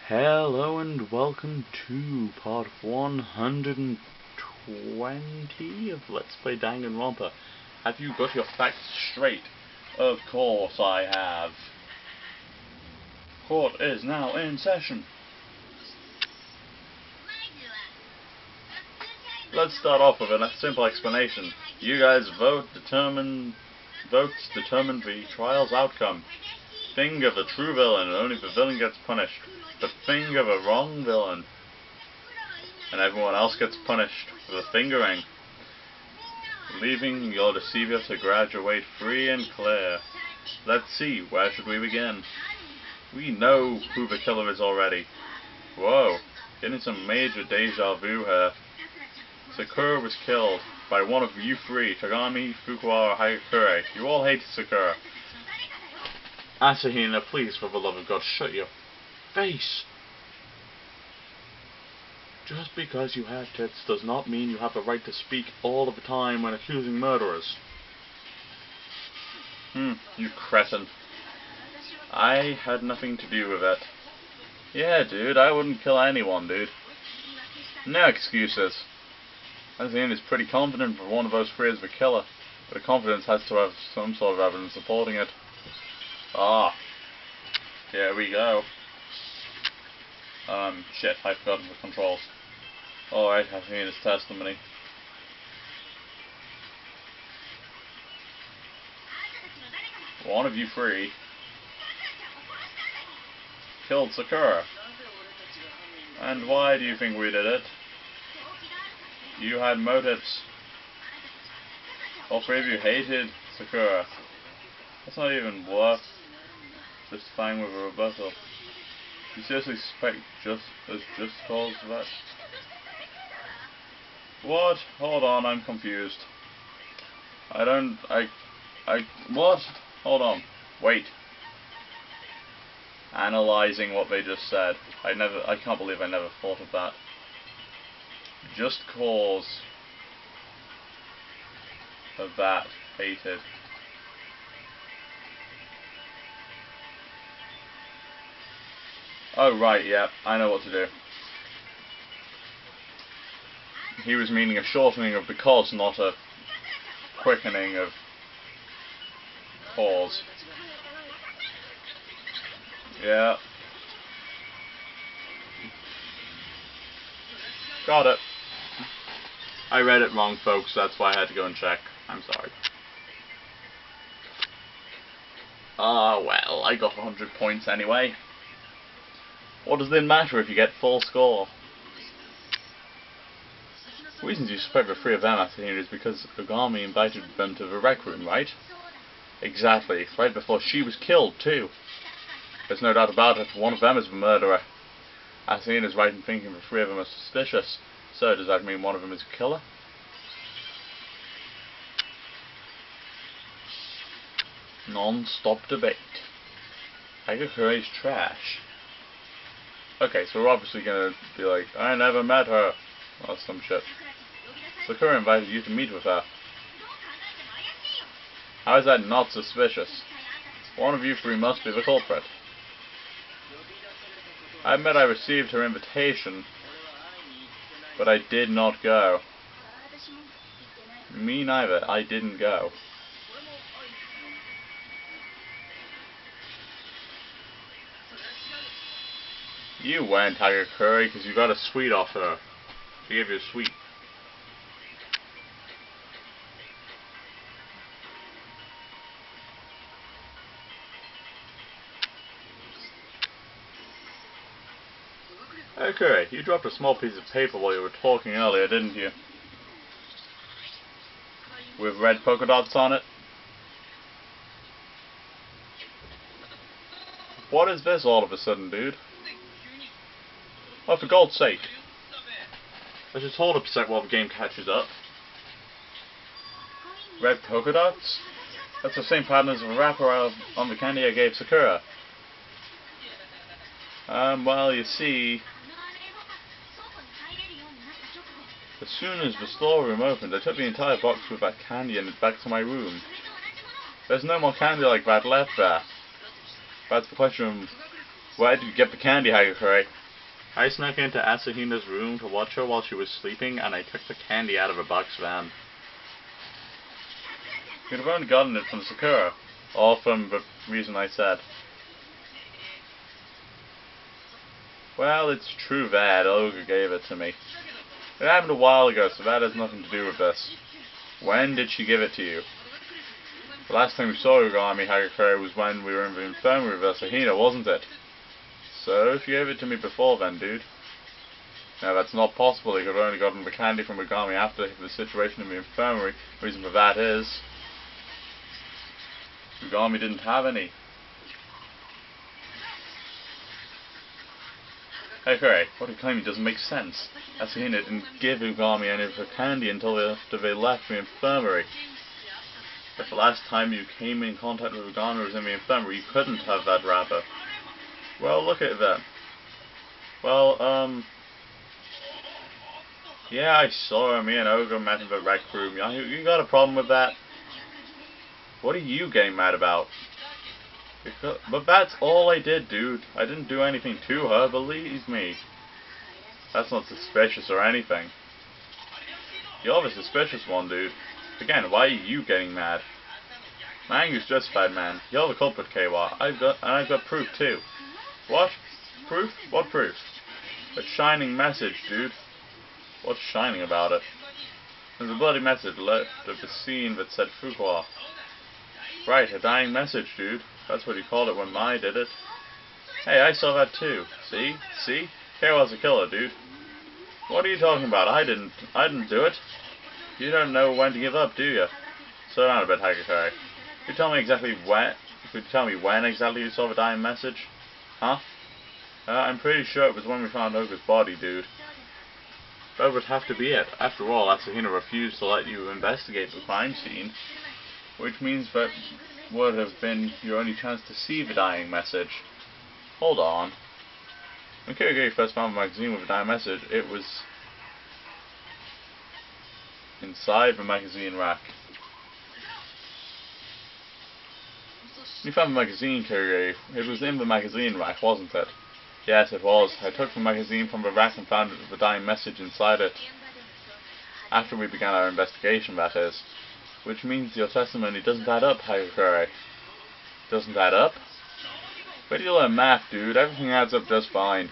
Hello and welcome to part 120 of Let's Play Dangan Ronpa. Have you got your facts straight? Of course I have. Court is now in session. Let's start off with a simple explanation. You guys votes determine the trial's outcome. Think of a true villain and only the villain gets punished. But think of a wrong villain and everyone else gets punished for the fingering, leaving your deceiver to graduate free and clear. Let's see, where should we begin? We know who the killer is already. Whoa, getting some major deja vu here. Sakura was killed by one of you three, Tagami, Fukuara, Hayakure. You all hate Sakura. Asahina, please, for the love of God, shut your face! Just because you have tits does not mean you have the right to speak all of the time when accusing murderers. You cretin. I had nothing to do with it. Yeah, dude, I wouldn't kill anyone, dude. No excuses. Asahina is pretty confident that one of those three is the killer, but the confidence has to have some sort of evidence supporting it. Ah, here we go. Shit, I forgot the controls. Alright, Asahina's testimony. One of you three killed Sakura. And why do you think we did it? You had motives. All three of you hated Sakura. That's not even worth justifying with a rebuttal. You seriously suspect just cause of that? What? Hold on, I'm confused. What? Hold on. Wait. Analyzing what they just said. I can't believe I never thought of that. Just cause of that hated. Oh right, yeah, I know what to do. He was meaning a shortening of the cause, not a quickening of cause. Yeah. Got it. I read it wrong, folks, that's why I had to go and check. I'm sorry. Well, I got 100 points anyway. What does it matter if you get full score? The reasons you suspect the three of them, Asahina, is because Ogami invited them to the rec room, right? Exactly, right before she was killed, too. There's no doubt about it, one of them is the murderer. Asahina's right in thinking the three of them are suspicious. So, does that mean one of them is a killer? Non-stop debate. Hayakure's trash. Okay, so we're obviously gonna be like, I never met her, or some shit. Sakura invited you to meet with her. How is that not suspicious? One of you three must be the culprit. I admit I received her invitation, but I did not go. Me neither, I didn't go. You went, Hayakure, because you got a sweet off her. She gave you a sweet. Hayakure, you dropped a small piece of paper while you were talking earlier, didn't you? With red polka dots on it? What is this all of a sudden, dude? Oh, for God's sake. Let's just hold up a sec while the game catches up. Red polka dots? That's the same pattern as the wrapper on the candy I gave Sakura. Well, you see, as soon as the storeroom opened, I took the entire box with that candy in it back to my room. There's no more candy like that left there. That's the question Where did you get the candy, Hagakure? I snuck into Asahina's room to watch her while she was sleeping, and I took the candy out of a box van. You could have only gotten it from Sakura, all from the reason I said. Well, it's true that Olga gave it to me. It happened a while ago, so that has nothing to do with this. When did she give it to you? The last time we saw Ugami Hagakure was when we were in the infirmary with Asahina, wasn't it? So, she gave it to me before then, dude. Now, that's not possible. They could have only gotten the candy from Ugami after the situation in the infirmary. The reason for that is Ugami didn't have any. Hagakure, what you're claiming doesn't make sense. Asahina didn't give Ugami any of her candy until after they left the infirmary. If the last time you came in contact with Ugami was in the infirmary, you couldn't have that wrapper. Well, look at that. Well, yeah, I saw her. Me and Olga met in the rec room. You got a problem with that? What are you getting mad about? But that's all I did, dude. I didn't do anything to her, believe me. That's not suspicious or anything. You're the suspicious one, dude. Again, why are you getting mad? My anger's justified, man. You're the culprit, KY. I've got proof, too. What? Proof? What proof? A shining message, dude. What's shining about it? There's a bloody message left of the scene that said Fuqua. Right, a dying message, dude. That's what he called it when Mai did it. Hey, I saw that too. See? See? KY's a killer, dude. What are you talking about? I didn't do it. You don't know when to give up, do you? Slow down a bit, Hagakure. Could you tell me exactly when? Could you tell me when exactly you saw the dying message? Huh? I'm pretty sure it was when we found Olga's body, dude. That would have to be it. After all, Asahina refused to let you investigate the crime scene, which means that would have been your only chance to see the dying message. Hold on. When Kirigiri first found the magazine with the dying message, it was inside the magazine rack. When you found the magazine, Kirigiri, it was in the magazine rack, wasn't it? Yes, it was. I took the magazine from the rack and found the dying message inside it. After we began our investigation, that is. Which means your testimony doesn't add up, Hagakure. Doesn't add up? Where do you learn math, dude? Everything adds up just fine.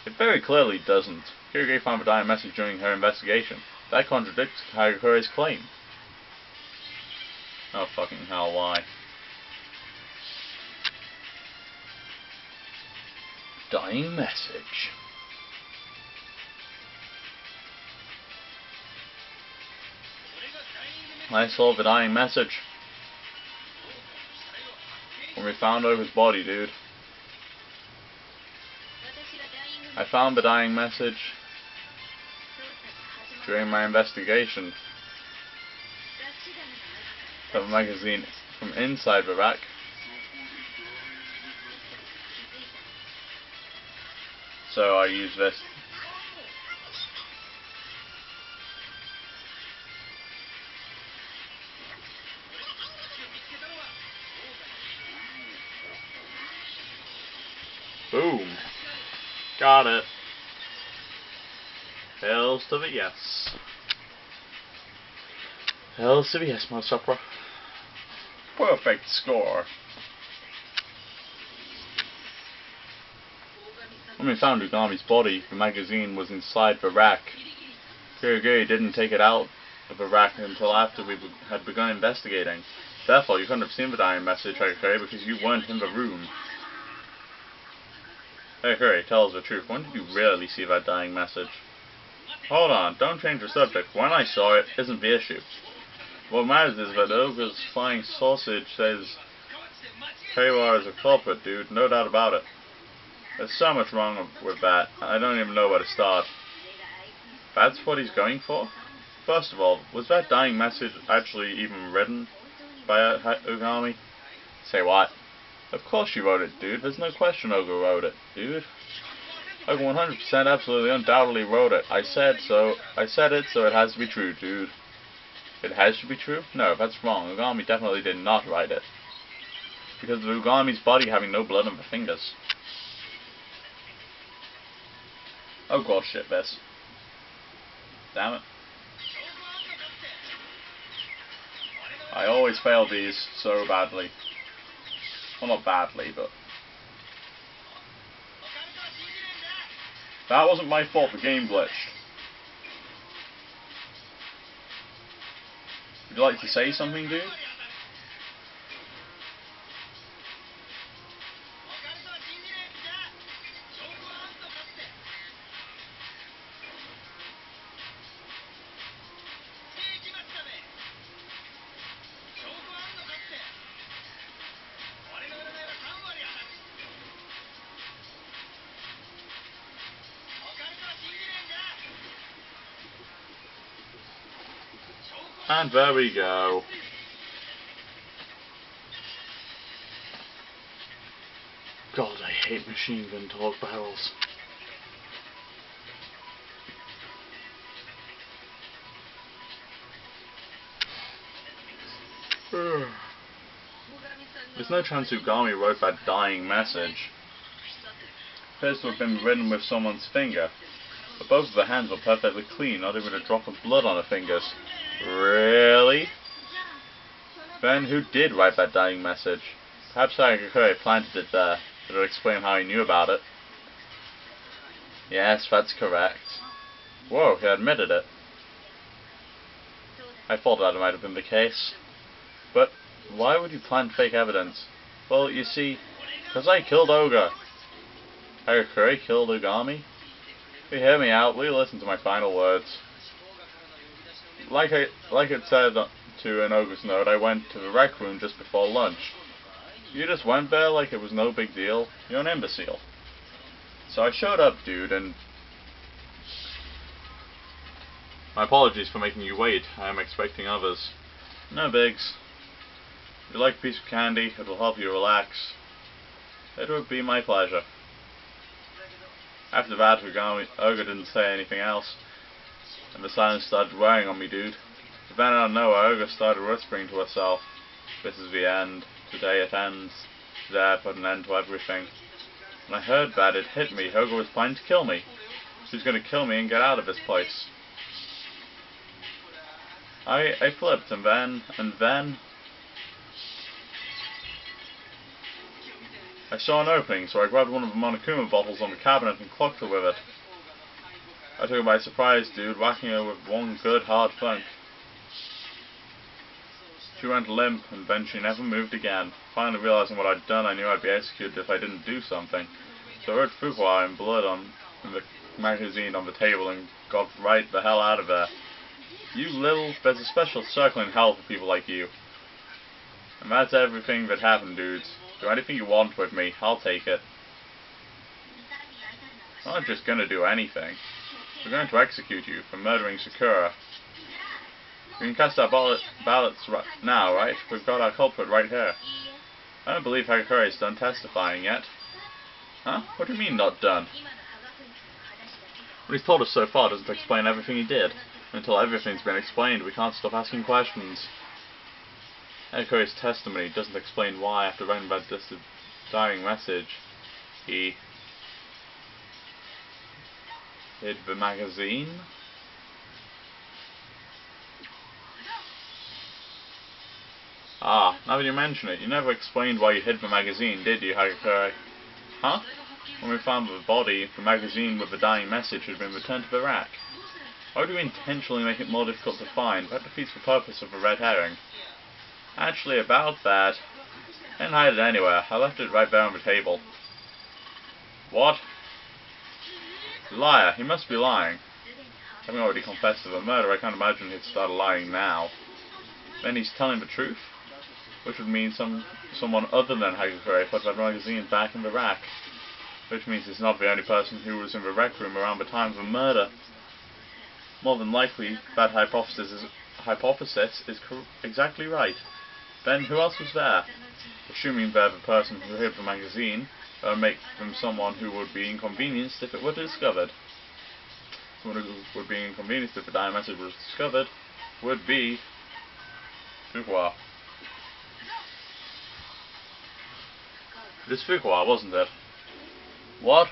It very clearly doesn't. Kirigiri found the dying message during her investigation. That contradicts Hagakure's claim. Oh fucking hell, why? Dying message. I saw the dying message when we found Olga's body, dude. I found the dying message during my investigation of the magazine from inside the rack. So I use this. Boom. Got it. Hells to the yes. Hells to the yes, my supper. Perfect score. When we found Ugami's body, the magazine was inside the rack. Kirigiri didn't take it out of the rack until after we had begun investigating. Therefore, you couldn't have seen the dying message, Hagakure, because you weren't in the room. Hagakure, tell us the truth. When did you really see that dying message? Hold on, don't change the subject. When I saw it isn't the issue. What matters is that Olga's flying sausage says Keiwa is a culprit, dude. No doubt about it. There's so much wrong with that. I don't even know where to start. That's what he's going for? First of all, was that dying message actually even written by Ugami? Say what? Of course she wrote it, dude. There's no question Olga wrote it, dude. Olga 100% absolutely undoubtedly wrote it. I said so. I said it, so it has to be true, dude. It has to be true? No, that's wrong. Ugami definitely did not write it. Because of Ugami's body having no blood on the fingers. Oh god, shit, this. Damn it. I always fail these so badly. Well, not badly, but... That wasn't my fault, the game glitched. Would you like to say something, dude? And there we go. God, I hate machine gun torque barrels. There's no chance Ugami wrote that dying message. Appears to have been written with someone's finger, but both of the hands were perfectly clean, not even a drop of blood on the fingers. Really? Then who did write that dying message? Perhaps Sagakure planted it there. It'll explain how he knew about it. Yes, that's correct. Whoa, he admitted it. I thought that might have been the case. But why would you plant fake evidence? Well, you see, because I killed Oga. Sagakure killed Ugami? Will you hear me out? Will you listen to my final words? Like it said to an Oga's note, I went to the rec room just before lunch. You just went there like it was no big deal. You're an imbecile. So I showed up, dude, and... My apologies for making you wait. I am expecting others. No bigs. If you like a piece of candy, it will help you relax. It would be my pleasure. After that, Oga didn't say anything else, and the silence started wearing on me, dude. But then out of nowhere, Oga started whispering to herself, "This is the end. Today it ends. Today I put an end to everything." When I heard that, it hit me. Oga was planning to kill me. She was going to kill me and get out of this place. I flipped, and then... I saw an opening, so I grabbed one of the Monokuma bottles on the cabinet and clocked her with it. I took her by surprise, dude, whacking her with one good hard thunk. She went limp, and then she never moved again. Finally realizing what I'd done, I knew I'd be executed if I didn't do something. So I wrote Fuqua in blood in the magazine on the table and got right the hell out of there. There's a special circle in hell for people like you. And that's everything that happened, dudes. Do anything you want with me, I'll take it. I'm not just gonna do anything. We're going to execute you for murdering Sakura. We can cast our ballots now, right? We've got our culprit right here. I don't believe Hagakure is done testifying yet. Huh? What do you mean, not done? What he's told us so far doesn't explain everything he did. Until everything's been explained, we can't stop asking questions. Hagakure's testimony doesn't explain why, after writing that dying message, he hid the magazine? Ah, now that you mention it, you never explained why you hid the magazine, did you, Hagakure? Huh? When we found the body, the magazine with the dying message had been returned to the rack. Why would you intentionally make it more difficult to find? That defeats the purpose of a red herring. Actually, about that, I didn't hide it anywhere. I left it right there on the table. What? Liar. He must be lying. Having already confessed to the murder, I can't imagine he'd start lying now. Then he's telling the truth? Which would mean someone other than Hagakure put that magazine back in the rack. Which means he's not the only person who was in the rec room around the time of the murder. More than likely, that hypothesis is exactly right. Then who else was there? Assuming they're the person who hid the magazine, that would make them someone who would be inconvenienced if it were discovered. Someone who would be inconvenienced if the dying message was discovered would be Fuqua. It is Fuqua, wasn't it? What?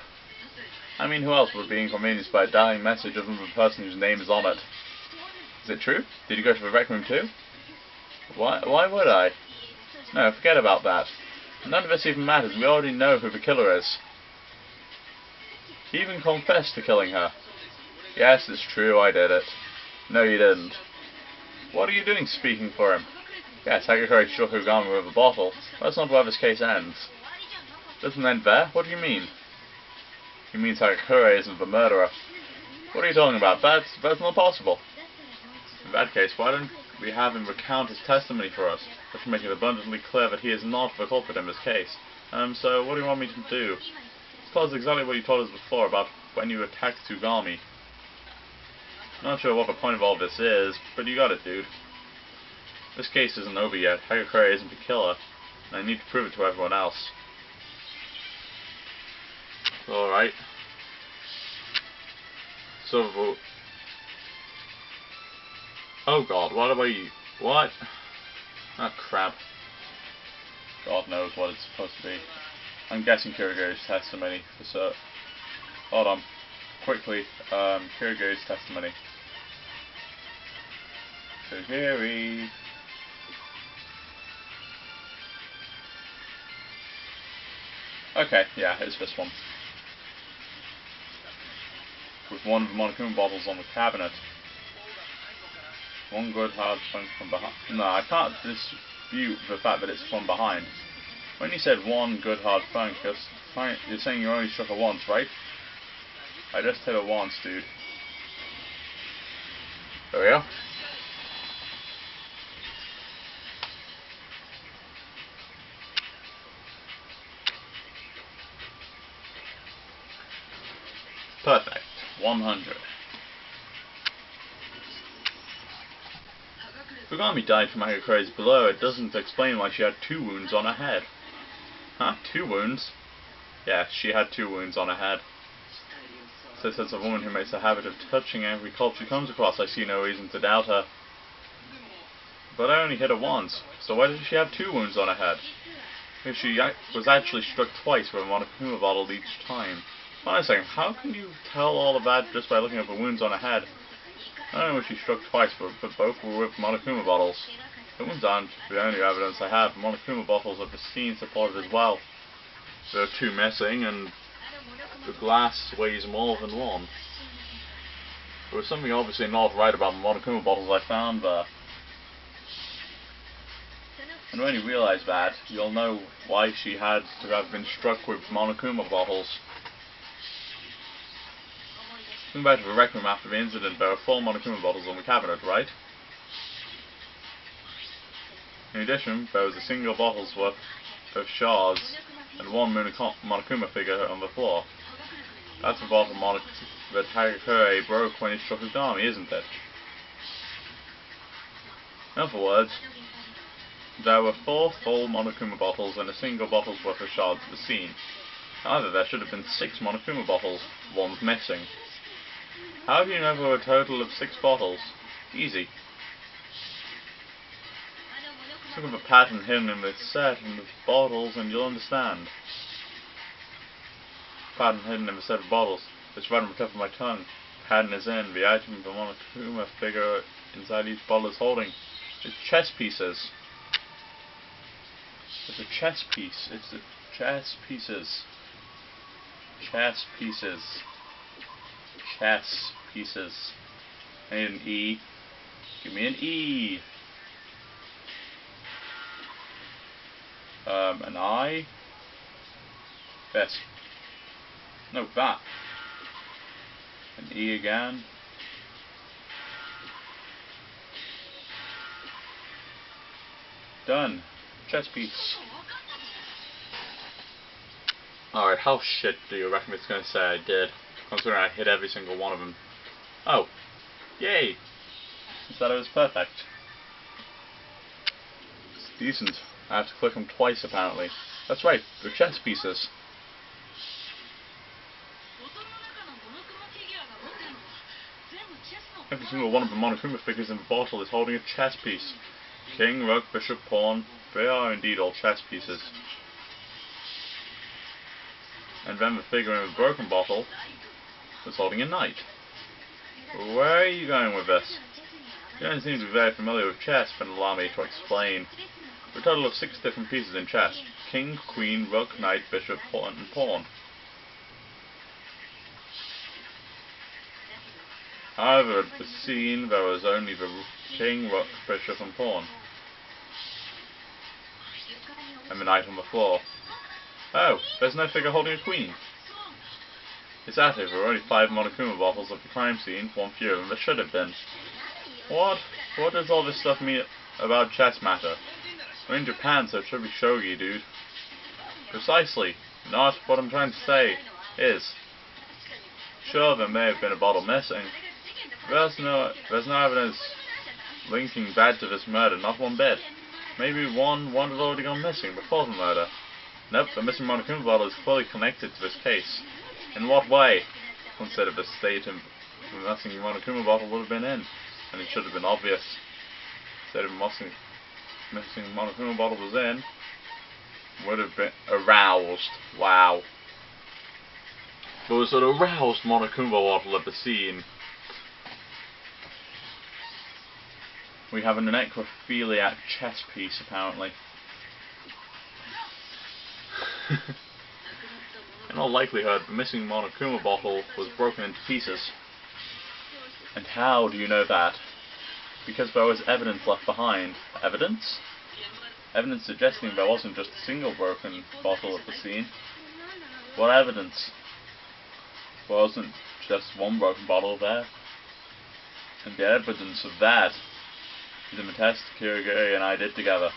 I mean, who else would be inconvenienced by a dying message other than the person whose name is on it? Is it true? Did you go to the rec room too? Why would I? No, forget about that. None of this even matters. We already know who the killer is. He even confessed to killing her. Yes, it's true, I did it. No, you didn't. What are you doing speaking for him? Yes, Hagakure struck Ogami with a bottle. That's not where this case ends. Doesn't end there? What do you mean? He means Hagakure isn't the murderer. What are you talking about? That's not possible. In that case, why don't we have him recount his testimony for us? That should make it abundantly clear that he is not the culprit in this case. So what do you want me to do? Tell us exactly what you told us before about when you attacked Tsugami. Not sure what the point of all this is, but you got it, dude. This case isn't over yet. Hagakure isn't the killer, and I need to prove it to everyone else. Alright. So, oh god, what have I... What? Oh crap. God knows what it's supposed to be. I'm guessing Kirigo's testimony for cert. Hold on. Quickly, Kirigo's testimony. Kirigiri. Okay, yeah, it's this one. With one of the Monokuma bottles on the cabinet. One good hard funk from behind. No, I can't dispute the fact that it's from behind. When you said one good hard funk, you're saying you only struck her once, right? I just hit her once, dude. There we go. Perfect. 100. Ogami died from Hagakure's blow. It doesn't explain why she had 2 wounds on her head. Huh? 2 wounds? Yeah, she had 2 wounds on her head. Says as a woman who makes a habit of touching every corpse she comes across, I see no reason to doubt her. But I only hit her once, so why does she have 2 wounds on her head? If she was actually struck twice with a Monokuma bottle each time. Hold on a second, how can you tell all of that just by looking at the wounds on her head? I don't know if she struck twice, but both were with Monokuma bottles. The wounds aren't the only evidence I have. Monokuma bottles at the scene supported as well. There are 2 missing, and the glass weighs more than one. There was something obviously not right about the Monokuma bottles I found there. And when you realise that, you'll know why she had to have been struck with Monokuma bottles. Coming back to the rec room after the incident, there are 4 Monokuma bottles on the cabinet, right? In addition, there was a single bottle's worth of shards and 1 Monokuma figure on the floor. That's the bottle that Hagakure broke when he struck Ogami, isn't it? In other words, there were 4 full Monokuma bottles and a single bottle's worth of shards at the scene. Either there should have been 6 Monokuma bottles, 1's missing. How do you know there were a total of 6 bottles? Easy. Look at the pattern hidden in the set and the bottles and you'll understand. Pattern hidden in the set of bottles. It's right on the tip of my tongue. Pattern is in. The item the Monokuma figure inside each bottle is holding. It's chess pieces. It's a chess piece. It's the chess pieces. Chess pieces. Chess pieces. I need an E. Give me an E. An I. Yes. No, that. An E again. Done. Chess piece. Alright, how shit do you reckon it's going to say I did? Considering I hit every single one of them. Oh. Yay! I thought it was perfect. It's decent. I have to click them twice apparently. That's right, they're chess pieces. Every single one of the Monokuma figures in the bottle is holding a chess piece. King, rook, bishop, pawn, they are indeed all chess pieces. And then the figure in the broken bottle was holding a knight. Where are you going with this? You don't seem to be very familiar with chess, but allow me to explain. There are a total of 6 different pieces in chess: king, queen, rook, knight, bishop, pawn, and pawn. However, at the scene there was only the king, rook, bishop, and pawn, and the knight on the floor. Oh, there's no figure holding a queen. Exactly, there were only 5 Monokuma bottles at the crime scene, 1 fewer than there should have been. What does all this stuff mean about chess matter? We're in Japan, so it should be shogi, dude. Precisely. Not what I'm trying to say is. Sure, there may have been a bottle missing. There's no evidence linking that to this murder, not one bit. Maybe one had already gone missing before the murder. Nope, the missing Monokuma bottle is clearly connected to this case. In what way? Consider the state the missing Monokuma bottle would have been in, and it should have been obvious. The state of missing Monokuma bottle was in, would have been aroused. Wow. There was an aroused Monokuma bottle at the scene. We have a necrophiliac chess piece, apparently. In all likelihood, the missing Monokuma bottle was broken into pieces. And how do you know that? Because there was evidence left behind. Evidence? Evidence suggesting there wasn't just a single broken bottle at the scene. What evidence? There wasn't just one broken bottle there. And the evidence of that is in the test Kirigiri and I did together.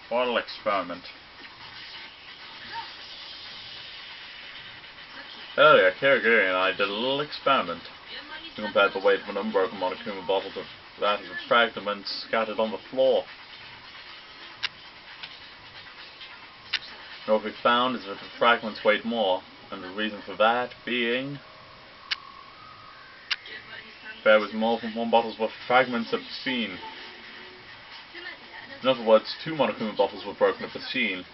Bottle experiment. Earlier, Kirigiri and I did a little experiment. We compared the weight of an unbroken Monokuma bottle to that of the fragments scattered on the floor. And what we found is that the fragments weighed more, and the reason for that being there was more than one bottle's worth of fragments at the scene. In other words, 2 Monokuma bottles were broken at the scene.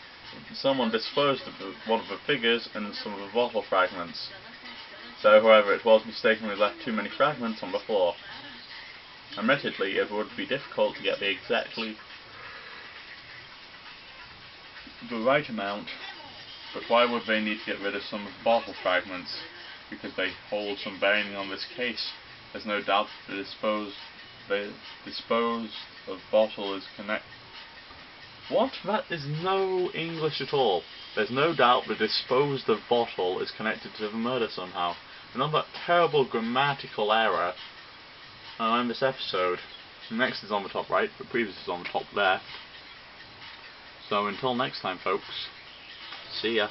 Someone disposed of one of the figures and some of the bottle fragments. So, however, it was mistakenly left too many fragments on the floor. Admittedly, it would be difficult to get the right amount, but why would they need to get rid of some of the bottle fragments? Because they hold some bearing on this case. There's no doubt the disposed of bottle is connected. What? That is no English at all. There's no doubt the disposed of bottle is connected to the murder somehow. Another terrible grammatical error in this episode. The next is on the top right, the previous is on the top left. So until next time, folks, see ya.